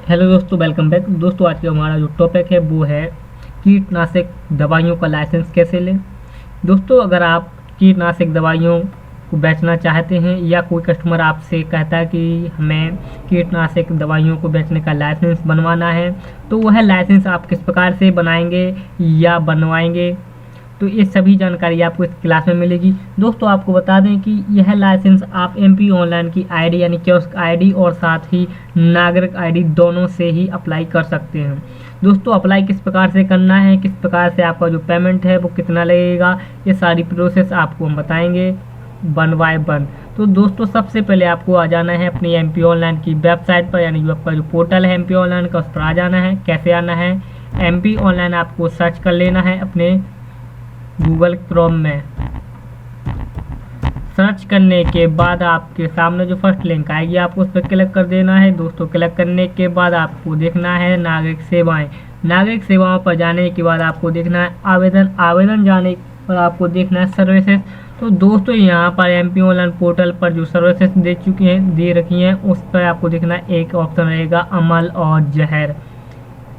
Hello दोस्तों, welcome back. दोस्तों आज का हमारा जो टॉपिक है वो है कीटनाशक दवाइयों का लाइसेंस कैसे लें। दोस्तों अगर आप कीटनाशक दवाइयों को बेचना चाहते हैं या कोई कस्टमर आपसे कहता है कि हमें कीटनाशक दवाइयों को बेचने का लाइसेंस बनवाना है, तो वह लाइसेंस आप किस प्रकार से बनाएंगे या बनवाएंगे, तो ये सभी जानकारी आपको इस क्लास में मिलेगी। दोस्तों आपको बता दें कि यह लाइसेंस आप एमपी ऑनलाइन की आईडी यानी कियोस्क आईडी और साथ ही नागरिक आईडी दोनों से ही अप्लाई कर सकते हैं। दोस्तों अप्लाई किस प्रकार से करना है, किस प्रकार से आपका जो पेमेंट है वो कितना लगेगा, ये सारी प्रोसेस आपको हम बताएंगे वन बाय वन। तो दोस्तों सबसे पहले आपको आ जाना है अपनी एमपी ऑनलाइन की वेबसाइट पर, यानी जो आपका जो पोर्टल है एमपी ऑनलाइन का, उस पर आ जाना है। कैसे आना है, एमपी ऑनलाइन आपको सर्च कर लेना है अपने गूगल क्रोम में। सर्च करने के बाद आपके सामने जो फर्स्ट लिंक आएगी आपको उस पर क्लिक कर देना है। दोस्तों क्लिक करने के बाद आपको देखना है नागरिक सेवाएं। नागरिक सेवाओं पर जाने के बाद आपको देखना है आवेदन जाने पर आपको देखना है सर्विसेज। तो दोस्तों यहाँ पर एमपी ऑनलाइन पोर्टल पर जो सर्विसेज दे रखी हैं उस पर आपको देखना है एक ऑप्शन रहेगा अमल और जहर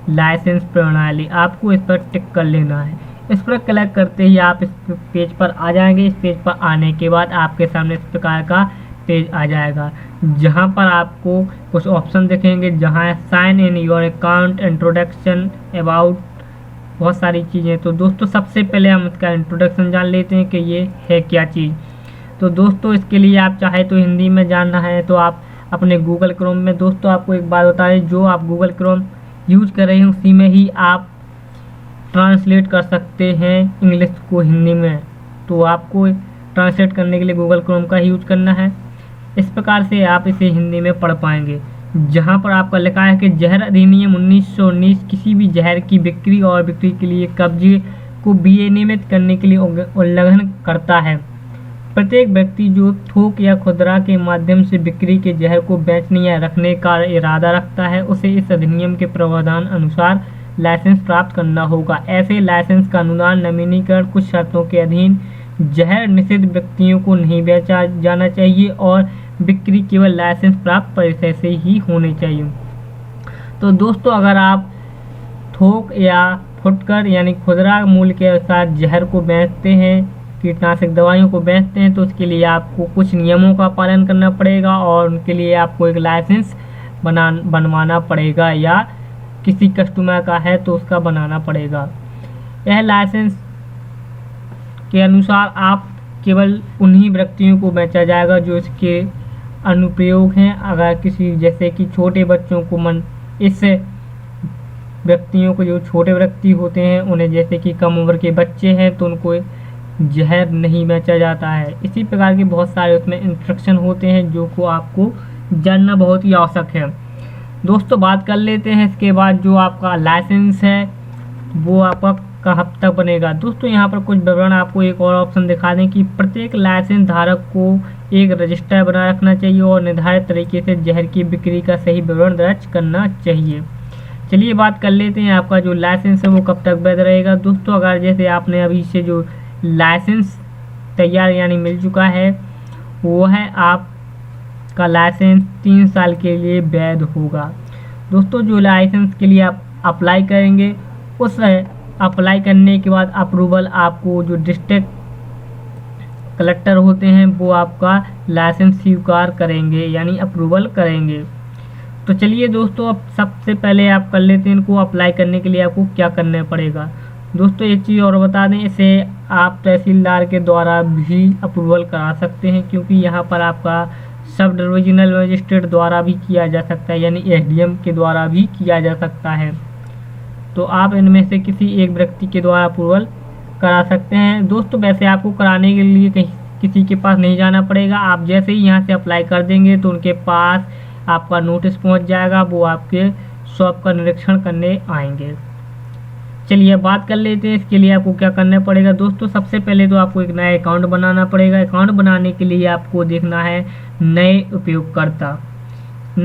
लाइसेंस प्रणाली, आपको इस पर टिक कर लेना है। इस पर क्लिक करते ही आप इस पेज पर आ जाएंगे। इस पेज पर आने के बाद आपके सामने इस प्रकार का पेज आ जाएगा, जहां पर आपको कुछ ऑप्शन दिखेंगे, जहां sign in your account, introduction, about, बहुत सारी चीज़ें। तो दोस्तों सबसे पहले हम इसका इंट्रोडक्शन जान लेते हैं कि ये है क्या चीज़। तो दोस्तों इसके लिए आप चाहे तो हिंदी में जानना है तो आप अपने गूगल क्रोम में, दोस्तों आपको एक बात बताएं, जो आप गूगल क्रोम यूज कर रहे हैं उसी में ही आप ट्रांसलेट कर सकते हैं इंग्लिश को हिंदी में। तो आपको ट्रांसलेट करने के लिए गूगल क्रोम का यूज करना है। इस प्रकार से आप इसे हिंदी में पढ़ पाएंगे, जहां पर आपका लिखा है कि जहर अधिनियम 1919 किसी भी जहर की बिक्री और बिक्री के लिए कब्जे को विनियमित करने के लिए उल्लंघन करता है। प्रत्येक व्यक्ति जो थोक या खुदरा के माध्यम से बिक्री के जहर को बेचने या रखने का इरादा रखता है, उसे इस अधिनियम के प्रावधान अनुसार लाइसेंस प्राप्त करना होगा। ऐसे लाइसेंस का अनुदान नवीनीकरण कुछ शर्तों के अधीन जहर निषिद्ध व्यक्तियों को नहीं बेचा जाना चाहिए और बिक्री केवल लाइसेंस प्राप्त परिसर से ही होनी चाहिए। तो दोस्तों अगर आप थोक या फुटकर यानी खुदरा मूल्य के अनुसार जहर को बेचते हैं, कीटनाशक दवाइयों को बेचते हैं, तो उसके लिए आपको कुछ नियमों का पालन करना पड़ेगा और उनके लिए आपको एक लाइसेंस बनवाना पड़ेगा, या किसी कस्टमर का है तो उसका बनाना पड़ेगा। यह लाइसेंस के अनुसार आप केवल उन्हीं व्यक्तियों को बेचा जाएगा जो इसके अनुप्रयोग हैं। अगर किसी जैसे कि छोटे बच्चों को इस व्यक्तियों को, जो छोटे व्यक्ति होते हैं उन्हें, जैसे कि कम उम्र के बच्चे हैं, तो उनको जहर नहीं बेचा जाता है। इसी प्रकार के बहुत सारे उसमें इंस्ट्रक्शन होते हैं जो को आपको जानना बहुत ही आवश्यक है। दोस्तों बात कर लेते हैं इसके बाद जो आपका लाइसेंस है वो आपका कब तक बनेगा। दोस्तों यहाँ पर कुछ विवरण आपको एक और ऑप्शन दिखा दें कि प्रत्येक लाइसेंस धारक को एक रजिस्टर बना रखना चाहिए और निर्धारित तरीके से जहर की बिक्री का सही विवरण दर्ज करना चाहिए। चलिए बात कर लेते हैं आपका जो लाइसेंस है वो कब तक वैध रहेगा। दोस्तों अगर जैसे आपने अभी से जो लाइसेंस तैयार यानी मिल चुका है, वो है आप का लाइसेंस 3 साल के लिए वैध होगा। दोस्तों जो लाइसेंस के लिए आप अप्लाई करेंगे, उस अप्लाई करने के बाद अप्रूवल आपको जो डिस्ट्रिक्ट कलेक्टर होते हैं वो आपका लाइसेंस स्वीकार करेंगे यानी अप्रूवल करेंगे। तो चलिए दोस्तों अब सबसे पहले आप कर लेते हैं इनको। अप्लाई करने के लिए आपको क्या करना पड़ेगा। दोस्तों एक चीज़ और बता दें, इसे आप तहसीलदार के द्वारा भी अप्रूवल करा सकते हैं, क्योंकि यहाँ पर आपका सब डिविजनल मजिस्ट्रेट द्वारा भी किया जा सकता है, यानी एसडीएम के द्वारा भी किया जा सकता है। तो आप इनमें से किसी एक व्यक्ति के द्वारा अप्रूवल करा सकते हैं। दोस्तों वैसे आपको कराने के लिए कहीं किसी के पास नहीं जाना पड़ेगा। आप जैसे ही यहाँ से अप्लाई कर देंगे तो उनके पास आपका नोटिस पहुँच जाएगा, वो आपके शॉप का निरीक्षण करने आएंगे। चलिए बात कर लेते हैं इसके लिए आपको क्या करना पड़ेगा। दोस्तों सबसे पहले तो आपको एक नया अकाउंट बनाना पड़ेगा। अकाउंट बनाने के लिए आपको देखना है नए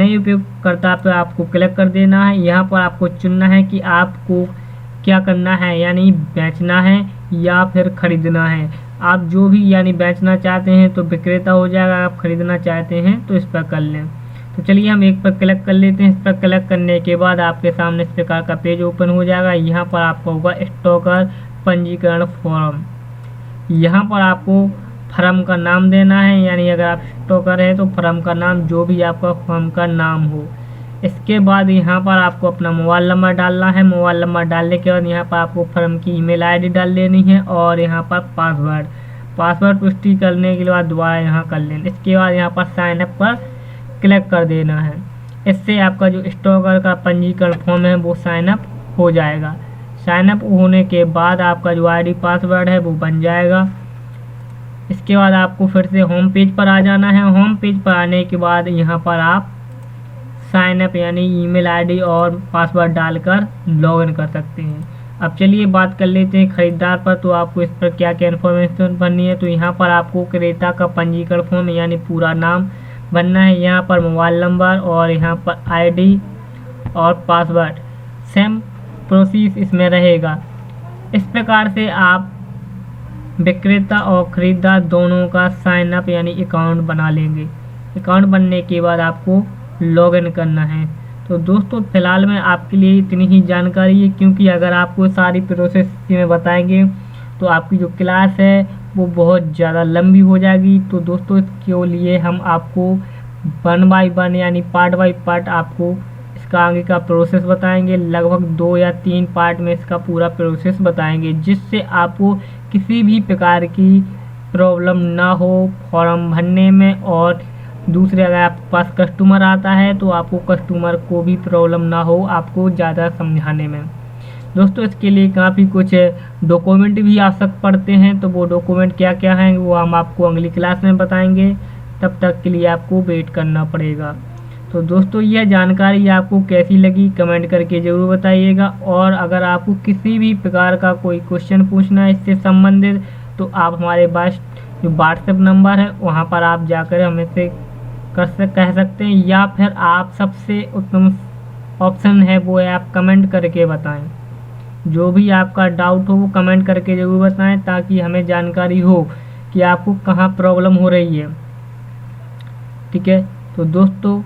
उपयोगकर्ता पर आपको क्लिक कर देना है। यहाँ पर आपको चुनना है कि आपको क्या करना है, यानी बेचना है या फिर खरीदना है। आप जो भी यानी बेचना चाहते हैं तो विक्रेता हो जाएगा, आप खरीदना चाहते हैं तो इस पर कर लें। तो चलिए हम एक पर क्लिक कर लेते हैं। इस पर क्लिक करने के बाद आपके सामने इस प्रकार का पेज ओपन हो जाएगा। यहाँ पर आपका होगा स्टॉकर पंजीकरण फॉर्म। यहाँ पर आपको फर्म का नाम देना है, यानी अगर आप स्टॉकर है तो फर्म का नाम जो भी आपका फर्म का नाम हो। इसके बाद यहाँ पर आपको अपना मोबाइल नंबर डालना है। मोबाइल नंबर डालने के बाद यहाँ पर आपको फर्म की ईमेल आईडी डाल देनी है और यहाँ पर पासवर्ड पुष्टि करने के बाद दोबारा यहाँ कर लेना। इसके बाद यहाँ पर साइन अप पर क्लिक कर देना है। इससे आपका जो स्टॉकर का पंजीकरण फॉर्म है वो साइन अप हो जाएगा। साइन अप होने के बाद आपका जो आईडी पासवर्ड है वो बन जाएगा। इसके बाद आपको फिर से होम पेज पर आ जाना है। होम पेज पर आने के बाद यहाँ पर आप साइन अप यानी ईमेल आईडी और पासवर्ड डालकर लॉगिन कर सकते हैं। अब चलिए बात कर लेते हैं खरीदार पर। तो आपको इस पर क्या क्या इन्फॉर्मेशन भरनी है। तो यहाँ पर आपको क्रेता का पंजीकरण फॉर्म यानी पूरा नाम भरना है। यहाँ पर मोबाइल नंबर और यहाँ पर आईडी और पासवर्ड सेम प्रोसेस इसमें रहेगा। इस प्रकार से आप विक्रेता और खरीदार दोनों का साइन अप यानी अकाउंट बना लेंगे। अकाउंट बनने के बाद आपको लॉगिन करना है। तो दोस्तों फिलहाल में आपके लिए इतनी ही जानकारी है, क्योंकि अगर आपको सारी प्रोसेस में बताएंगे तो आपकी जो क्लास है वो बहुत ज़्यादा लंबी हो जाएगी। तो दोस्तों इसके लिए हम आपको 1 बाय 1 यानी पार्ट बाय पार्ट आपको इसका आगे का प्रोसेस बताएंगे। लगभग 2 या 3 पार्ट में इसका पूरा प्रोसेस बताएंगे, जिससे आपको किसी भी प्रकार की प्रॉब्लम ना हो फॉर्म भरने में। और दूसरे अगर आपके पास कस्टमर आता है तो आपको कस्टमर को भी प्रॉब्लम ना हो आपको ज़्यादा समझाने में। दोस्तों इसके लिए काफ़ी कुछ डॉक्यूमेंट भी आवश्यक पड़ते हैं। तो वो डॉक्यूमेंट क्या क्या हैं वो हम आपको अगली क्लास में बताएंगे। तब तक के लिए आपको वेट करना पड़ेगा। तो दोस्तों यह जानकारी आपको कैसी लगी कमेंट करके ज़रूर बताइएगा। और अगर आपको किसी भी प्रकार का कोई क्वेश्चन पूछना है इससे संबंधित तो आप हमारे पास जो व्हाट्सएप नंबर है वहाँ पर आप जाकर हमें से कह सकते हैं, या फिर आप सबसे उत्तम ऑप्शन है वो है आप कमेंट करके बताएं। जो भी आपका डाउट हो वो कमेंट करके ज़रूर बताएं, ताकि हमें जानकारी हो कि आपको कहाँ प्रॉब्लम हो रही है। ठीक है, तो दोस्तों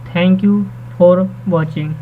थैंक यू फॉर वॉचिंग।